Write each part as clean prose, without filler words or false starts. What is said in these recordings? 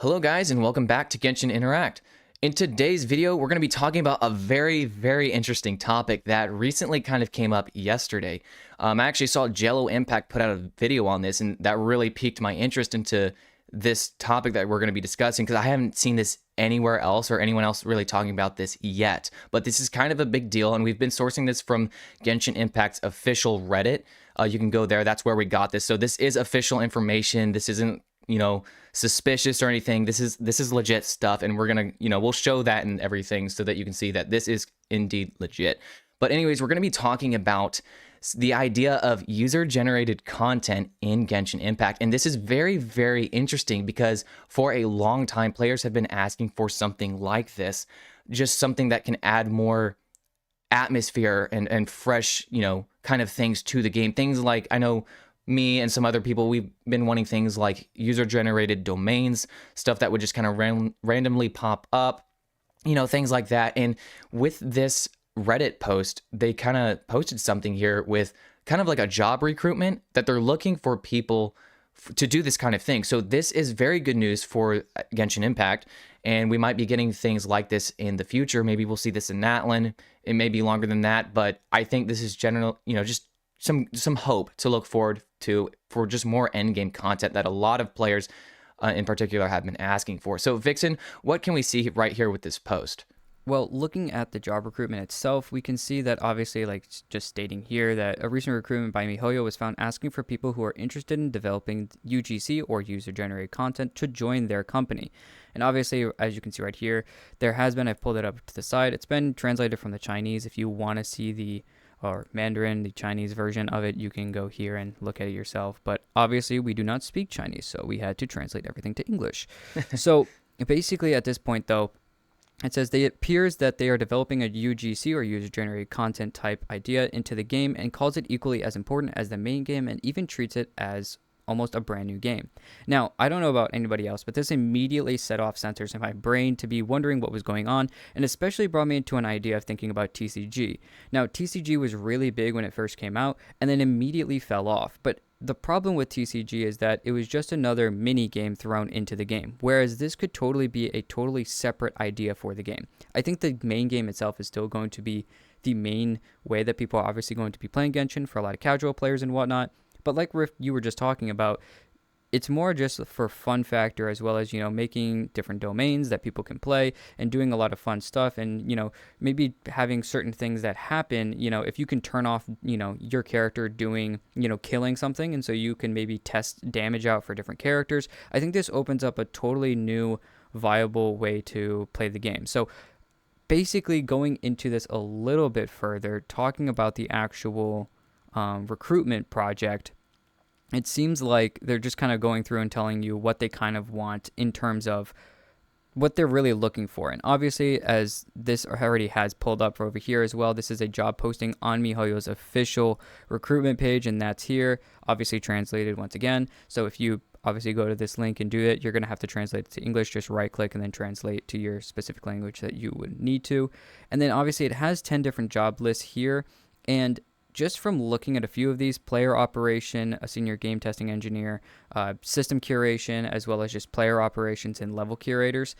Hello guys and welcome back to Genshin Interact. In today's video, we're going to be talking about a very interesting topic that recently kind of came up yesterday. I actually saw Jello Impact put out a video on this, and that really piqued my interest into this topic that we're going to be discussing because I haven't seen this anywhere else or anyone else really talking about this yet. But this is kind of a big deal, and we've been sourcing this from Genshin Impact's official Reddit. You can go there. That's where we got this. So this is official information. This isn't, suspicious or anything. This is legit stuff, and we're gonna, we'll show that and everything so that you can see that this is indeed legit. But anyways, we're gonna be talking about the idea of user-generated content in Genshin Impact, and this is very interesting because for a long time, players have been asking for something like this, just something that can add more atmosphere and fresh, kind of things to the game. Things like, I know me and some other people, we've been wanting things like user-generated domains, stuff that would just kind of randomly pop up, things like that. And with this Reddit post, they kind of posted something here with kind of like a job recruitment that they're looking for people to do this kind of thing. So this is very good news for Genshin Impact, and we might be getting things like this in the future. Maybe we'll see this in Natlan. It may be longer than that, but I think this is general, just some hope to look forward to for just more endgame content that a lot of players in particular have been asking for. So Vixen, what can we see right here with this post? Well, looking at the job recruitment itself, we can see that obviously, like just stating here, that a recent recruitment by MiHoYo was found asking for people who are interested in developing UGC or user-generated content to join their company. And obviously, as you can see right here, there has been, I've pulled it up to the side, it's been translated from the Chinese. If you want to see or Mandarin, the Chinese version of it, you can go here and look at it yourself. But obviously, we do not speak Chinese, so we had to translate everything to English. So basically, at this point, though, it says it appears that they are developing a UGC or user-generated content type idea into the game and calls it equally as important as the main game and even treats it as almost a brand new game. Now, I don't know about anybody else, but this immediately set off sensors in my brain to be wondering what was going on, and especially brought me into an idea of thinking about TCG. Now, TCG was really big when it first came out, and then immediately fell off, but the problem with TCG is that it was just another mini game thrown into the game, whereas this could totally be a totally separate idea for the game. I think the main game itself is still going to be the main way that people are obviously going to be playing Genshin for a lot of casual players and whatnot. But like Rift, you were just talking about, it's more just for fun factor as well as, making different domains that people can play and doing a lot of fun stuff and, maybe having certain things that happen, if you can turn off, your character doing, killing something. And so you can maybe test damage out for different characters. I think this opens up a totally new, viable way to play the game. So basically going into this a little bit further, talking about the actual recruitment project, it seems like they're just kind of going through and telling you what they kind of want in terms of what they're really looking for. And obviously, as this already has pulled up over here as well, this is a job posting on MiHoYo's official recruitment page, and that's here, obviously translated once again. So if you obviously go to this link and do it, you're going to have to translate it to English. Just right click and then translate to your specific language that you would need to. And then obviously it has 10 different job lists here, and just from looking at a few of these, player operation, a senior game testing engineer, system curation, as well as just player operations and level curators,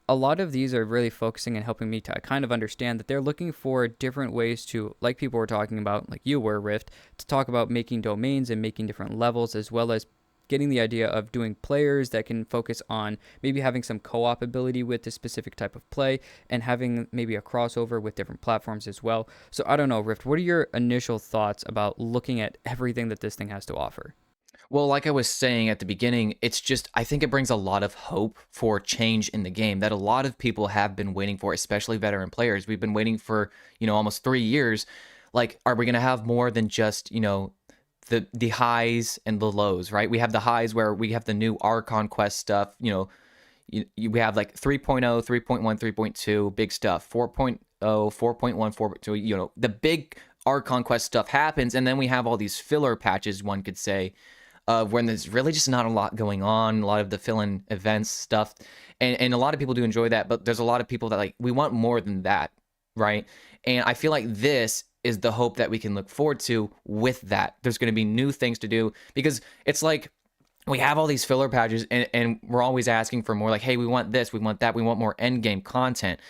a lot of these are really focusing and helping me to kind of understand that they're looking for different ways to, like people were talking about, like you were, Rift, to talk about making domains and making different levels, as well as getting the idea of doing players that can focus on maybe having some co-op ability with this specific type of play and having maybe a crossover with different platforms as well. So I don't know, Rift, what are your initial thoughts about looking at everything that this thing has to offer? Well, like I was saying at the beginning, it's just, I think it brings a lot of hope for change in the game that a lot of people have been waiting for, especially veteran players. We've been waiting for, almost 3 years. Like, are we going to have more than just, the highs and the lows, right? We have the highs where we have the new Archon Quest stuff, we have like 3.0, 3.1, 3.2, big stuff, 4.0, 4.1, 4.2, the big Archon Quest stuff happens, and then we have all these filler patches, one could say, when there's really just not a lot going on, a lot of the fill-in events stuff, and a lot of people do enjoy that, but there's a lot of people that we want more than that, right? And I feel like this is the hope that we can look forward to with that. There's going to be new things to do, because it's like we have all these filler patches, and we're always asking for more. Like, hey, we want this, we want that, we want more end game content.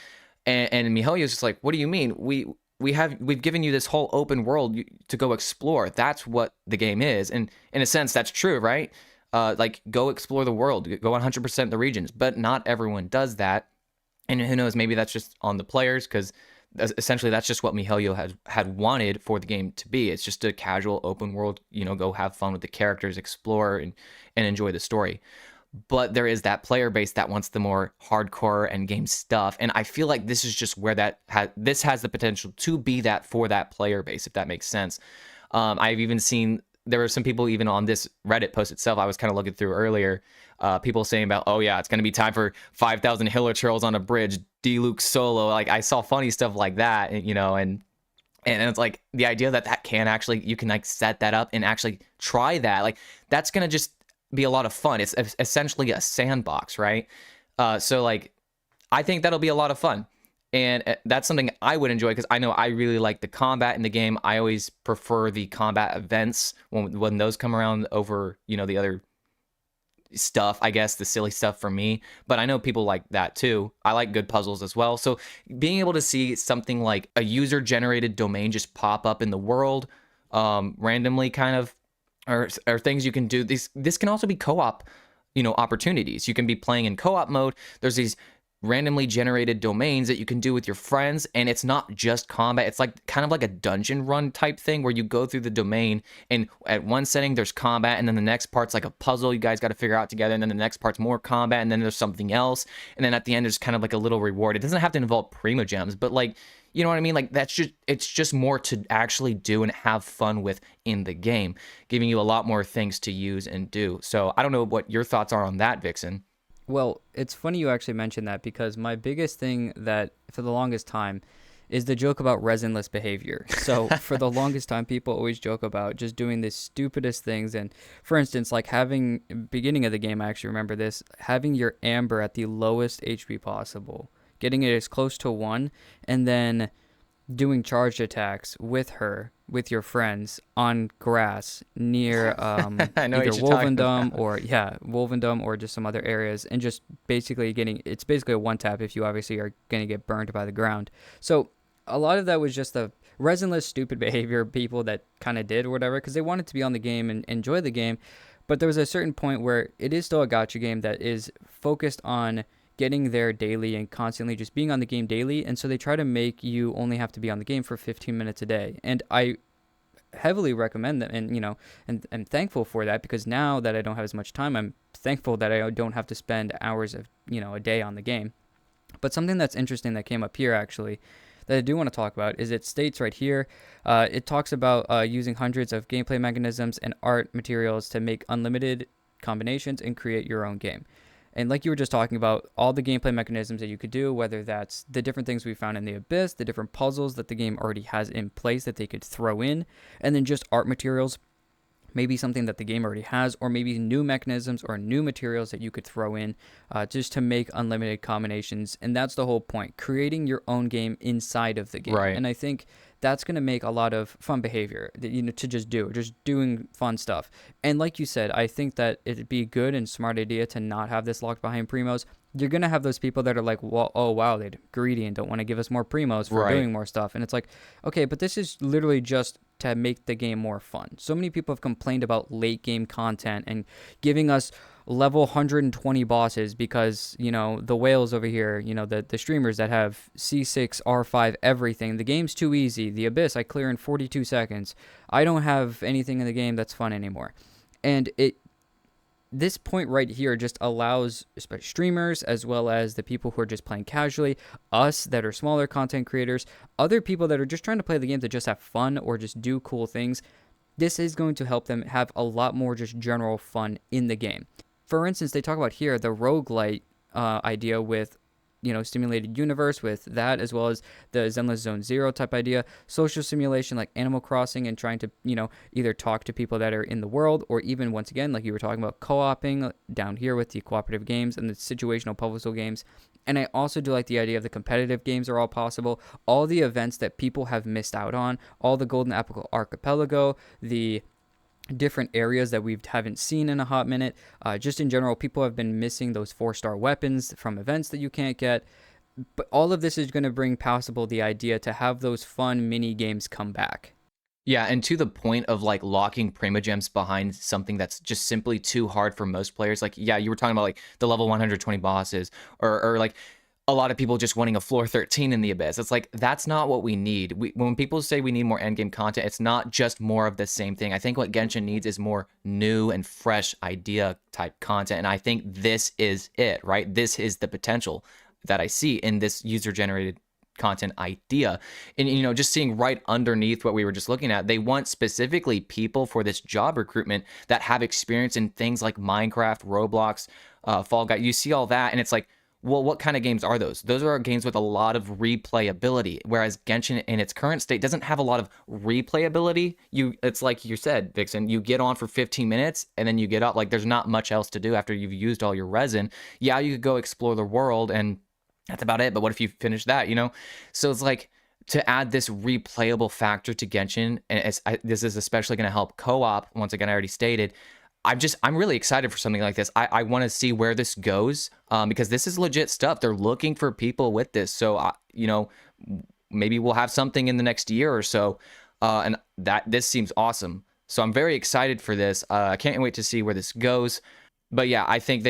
And Mihoyo's just like, what do you mean? We've given you this whole open world to go explore. That's what the game is, and in a sense, that's true, right? Like, go explore the world, go 100% the regions, but not everyone does that. And who knows, maybe that's just on the players, because essentially that's just what Mihoyo had wanted for the game to be. It's just a casual open world, go have fun with the characters, explore, and enjoy the story. But there is that player base that wants the more hardcore end game stuff, and I feel like this is just where this has the potential to be that for that player base, if that makes sense. I've even seen there were some people even on this Reddit post itself I was kind of looking through earlier, people saying about, oh yeah, it's going to be time for 5,000 Hilichurls on a bridge, D-Luke solo. Like, I saw funny stuff like that, and it's like the idea that can actually, you can like set that up and actually try that. Like, that's going to just be a lot of fun. It's essentially a sandbox, right? So like, I think that'll be a lot of fun. And that's something I would enjoy, because I know I really like the combat in the game. I always prefer the combat events when those come around over, the other stuff, I guess, the silly stuff for me. But I know people like that too. I like good puzzles as well. So being able to see something like a user-generated domain just pop up in the world randomly, kind of, or things you can do. This can also be co-op, opportunities. You can be playing in co-op mode. There's these randomly generated domains that you can do with your friends, and it's not just combat. It's like kind of like a dungeon run type thing, where you go through the domain, and at one setting there's combat, and then the next part's like a puzzle you guys got to figure out together, and then the next part's more combat, and then there's something else, and then at the end there's kind of like a little reward. It doesn't have to involve primo gems, but like, you know what I mean? Like, it's just more to actually do and have fun with in the game, giving you a lot more things to use and do. So I don't know what your thoughts are on that, Vixen. Well, it's funny you actually mentioned that, because my biggest thing that for the longest time is the joke about resinless behavior. So for the longest time, people always joke about just doing the stupidest things. And for instance, like having, beginning of the game, I actually remember this, having your Amber at the lowest HP possible, getting it as close to 1, and then doing charged attacks with your friends on grass near I know either what you're talking Wolvendom about. Wolvendom or just some other areas, and just basically it's basically a one tap if you obviously are going to get burned by the ground. So a lot of that was just the resinless stupid behavior people that kind of did or whatever, because they wanted to be on the game and enjoy the game. But there was a certain point where it is still a gacha game that is focused on getting there daily and constantly just being on the game daily. And so they try to make you only have to be on the game for 15 minutes a day. And I heavily recommend that, and and I'm thankful for that, because now that I don't have as much time, I'm thankful that I don't have to spend hours of a day on the game. But something that's interesting that came up here actually that I do want to talk about is it states right here, it talks about using hundreds of gameplay mechanisms and art materials to make unlimited combinations and create your own game. And like you were just talking about, all the gameplay mechanisms that you could do, whether that's the different things we found in the Abyss, the different puzzles that the game already has in place that they could throw in, and then just art materials, maybe something that the game already has, or maybe new mechanisms or new materials that you could throw in just to make unlimited combinations. And that's the whole point, creating your own game inside of the game. Right. And I think that's going to make a lot of fun behavior, to just doing fun stuff. And like you said, I think that it'd be a good and smart idea to not have this locked behind primos. You're going to have those people that are like, well, oh, wow, they're greedy and don't want to give us more primos for doing more stuff. And it's like, okay, but this is literally just to make the game more fun. So many people have complained about late game content and giving us level 120 bosses because, the whales over here, the streamers that have C6, R5, everything. The game's too easy. The Abyss, I clear in 42 seconds. I don't have anything in the game that's fun anymore. And this point right here just allows especially streamers, as well as the people who are just playing casually, us that are smaller content creators, other people that are just trying to play the game to just have fun or just do cool things. This is going to help them have a lot more just general fun in the game. For instance, they talk about here the roguelite idea with stimulated universe, with that, as well as the Zenless Zone Zero type idea, social simulation like Animal Crossing, and trying to either talk to people that are in the world, or even, once again, like you were talking about, co-oping down here with the cooperative games and the situational puzzle games. And I also do like the idea of the competitive games are all possible, all the events that people have missed out on, all the Golden Archipelago, the different areas that we haven't seen in a hot minute. Just in general, people have been missing those 4-star weapons from events that you can't get. But all of this is going to bring possible the idea to have those fun mini games come back. Yeah, and to the point of like locking primogems behind something that's just simply too hard for most players. Like, yeah, you were talking about like the level 120 bosses, or like a lot of people just wanting a floor 13 in the abyss. It's like that's not what we need. When people say we need more endgame content, it's not just more of the same thing. I think what Genshin needs is more new and fresh idea type content, and I think this is it, right? This is the potential that I see in this user generated content idea. And just seeing right underneath what we were just looking at, they want specifically people for this job recruitment that have experience in things like Minecraft, Roblox, Fall Guy. You see all that and it's like, well, what kind of games are those? Those are games with a lot of replayability, whereas Genshin in its current state doesn't have a lot of replayability. It's like you said, Vixen, you get on for 15 minutes and then you get up. Like there's not much else to do after you've used all your resin. Yeah, you could go explore the world and that's about it. But what if you finish that, So it's like to add this replayable factor to Genshin, and this is especially going to help co-op. Once again, I already stated, I'm really excited for something like this. I want to see where this goes because this is legit stuff. They're looking for people with this. So, maybe we'll have something in the next year or so. And this seems awesome. So I'm very excited for this. I can't wait to see where this goes. But yeah, I think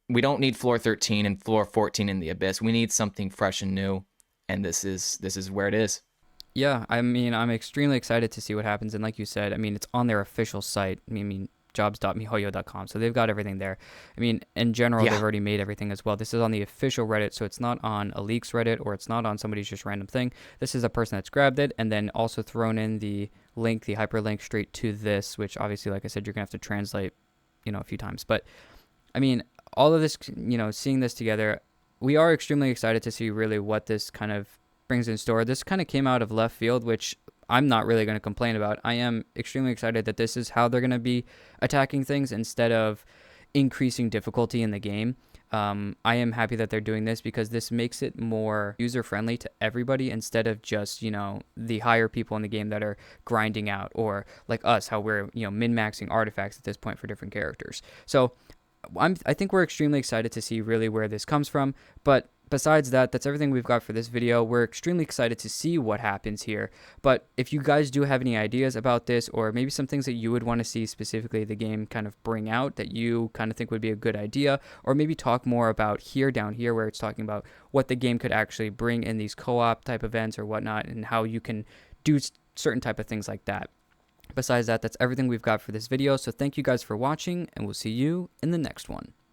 we don't need floor 13 and floor 14 in the abyss. We need something fresh and new, and this is where it is. Yeah, I mean, I'm extremely excited to see what happens. And like you said, I mean, it's on their official site. I mean, jobs.mihoyo.com. So they've got everything there. I mean, in general, Yeah. they've already made everything as well. This is on the official Reddit, so it's not on a leaks Reddit or it's not on somebody's just random thing. This is a person that's grabbed it and then also thrown in the link, the hyperlink straight to this, which obviously, like I said, you're going to have to translate, a few times. But I mean, all of this, seeing this together, we are extremely excited to see really what this kind of brings in store. This kind of came out of left field, which I'm not really going to complain about. I am extremely excited that this is how they're going to be attacking things instead of increasing difficulty in the game. I am happy that they're doing this because this makes it more user friendly to everybody instead of just, the higher people in the game that are grinding out, or like us, how we're, min maxing artifacts at this point for different characters. So I think we're extremely excited to see really where this comes from. But besides that, that's everything we've got for this video. We're extremely excited to see what happens here. But if you guys do have any ideas about this, or maybe some things that you would want to see specifically the game kind of bring out that you kind of think would be a good idea, or maybe talk more about down here where it's talking about what the game could actually bring in these co-op type events or whatnot, and how you can do certain type of things like that. Besides that, that's everything we've got for this video. So thank you guys for watching, and we'll see you in the next one.